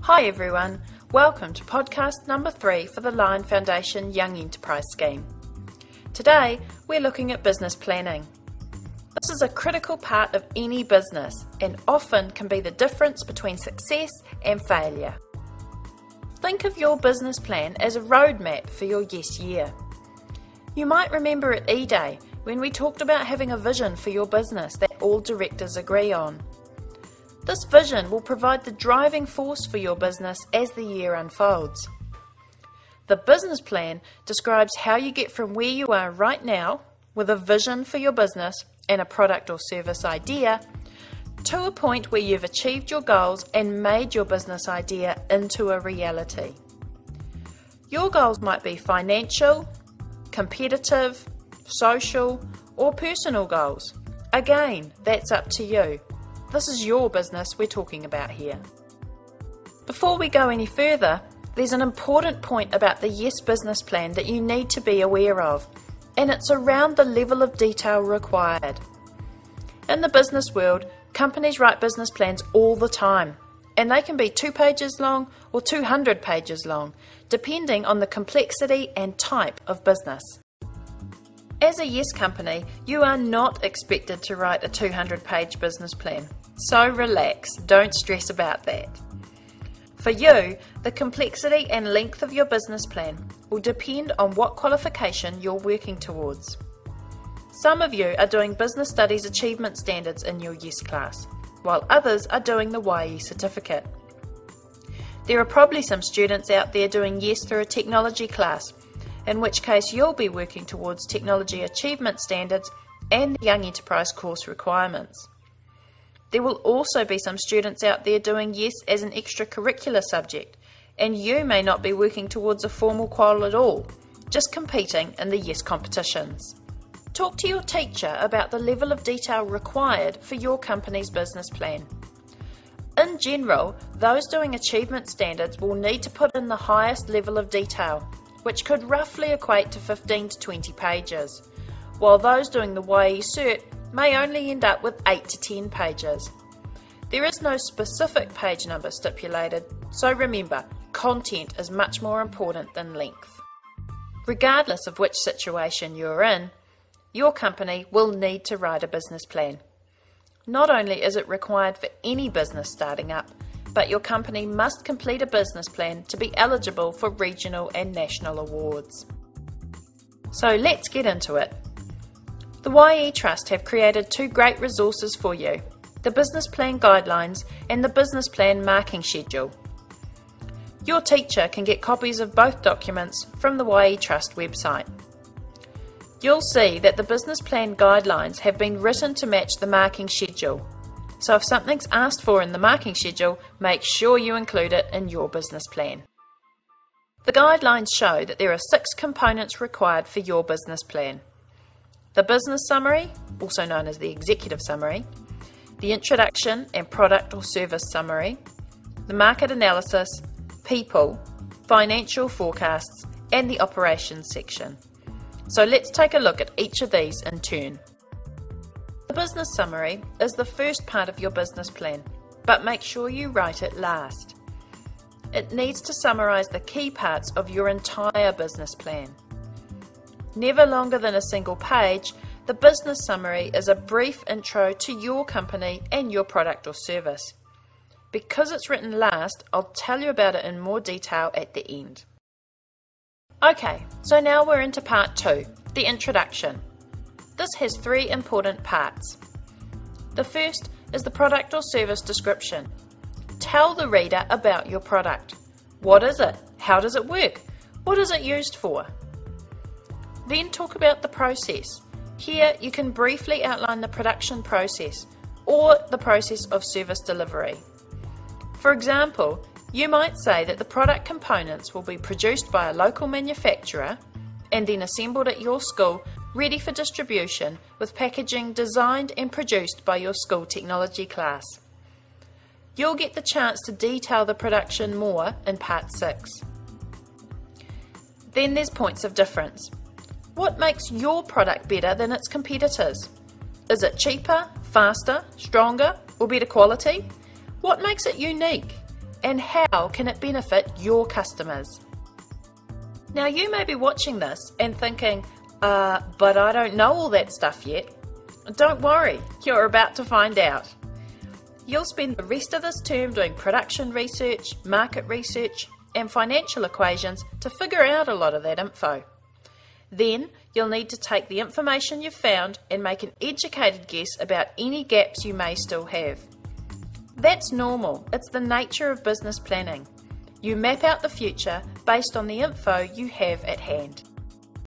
Hi everyone, welcome to podcast number 3 for the Lion Foundation Young Enterprise Scheme. Today we're looking at business planning. This is a critical part of any business and often can be the difference between success and failure. Think of your business plan as a roadmap for your yes year. You might remember at E-Day when we talked about having a vision for your business that all directors agree on. This vision will provide the driving force for your business as the year unfolds. The business plan describes how you get from where you are right now with a vision for your business and a product or service idea to a point where you've achieved your goals and made your business idea into a reality. Your goals might be financial, competitive, social, or personal goals. Again, that's up to you. This is your business we're talking about here. Before we go any further, there's an important point about the YES business plan that you need to be aware of, and it's around the level of detail required. In the business world, companies write business plans all the time, and they can be 2 pages long or 200 pages long, depending on the complexity and type of business. As a YES company, you are not expected to write a 200-page business plan, so relax, don't stress about that. For you, the complexity and length of your business plan will depend on what qualification you're working towards. Some of you are doing Business Studies Achievement Standards in your YES class, while others are doing the YE certificate. There are probably some students out there doing YES through a technology class, in which case you'll be working towards Technology Achievement Standards and the Young Enterprise course requirements. There will also be some students out there doing YES as an extracurricular subject, and you may not be working towards a formal qual at all, just competing in the YES competitions. Talk to your teacher about the level of detail required for your company's business plan. In general, those doing achievement standards will need to put in the highest level of detail, which could roughly equate to 15 to 20 pages, while those doing the YE Cert may only end up with 8 to 10 pages. There is no specific page number stipulated, so remember, content is much more important than length. Regardless of which situation you're in, your company will need to write a business plan. Not only is it required for any business starting up, but your company must complete a business plan to be eligible for regional and national awards. So let's get into it. The YE Trust have created 2 great resources for you, the Business Plan Guidelines and the Business Plan Marking Schedule. Your teacher can get copies of both documents from the YE Trust website. You'll see that the Business Plan Guidelines have been written to match the marking schedule. So if something's asked for in the marking schedule, make sure you include it in your business plan. The guidelines show that there are 6 components required for your business plan. The business summary, also known as the executive summary, the introduction and product or service summary, the market analysis, people, financial forecasts, and the operations section. So let's take a look at each of these in turn. The business summary is the first part of your business plan, but make sure you write it last. It needs to summarise the key parts of your entire business plan. Never longer than a single page, the business summary is a brief intro to your company and your product or service. Because it's written last, I'll tell you about it in more detail at the end. Okay, so now we're into part 2, the introduction. This has 3 important parts. The first is the product or service description. Tell the reader about your product. What is it? How does it work? What is it used for? Then talk about the process. Here you can briefly outline the production process or the process of service delivery. For example, you might say that the product components will be produced by a local manufacturer and then assembled at your school, ready for distribution with packaging designed and produced by your school technology class. You'll get the chance to detail the production more in part 6. Then there's points of difference. What makes your product better than its competitors? Is it cheaper, faster, stronger, or better quality? What makes it unique? and how can it benefit your customers? Now you may be watching this and thinking, but I don't know all that stuff yet. Don't worry, you're about to find out. You'll spend the rest of this term doing production research, market research, and financial equations to figure out a lot of that info. Then you'll need to take the information you've found and make an educated guess about any gaps you may still have. That's normal. It's the nature of business planning. You map out the future based on the info you have at hand.